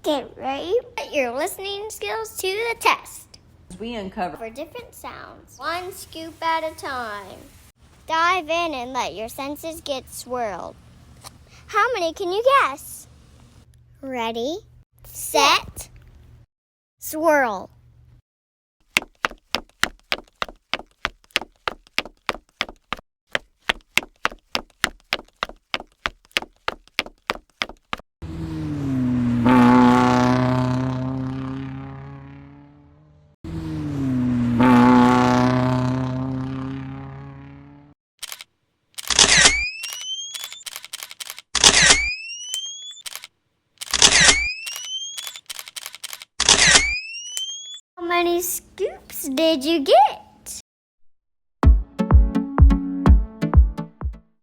Get ready. Put your listening skills to the test. We uncover For different sounds, one scoop at a time. Dive in and let your senses get swirled. How many can you guess? Ready, set, swirl. How many scoops did you get?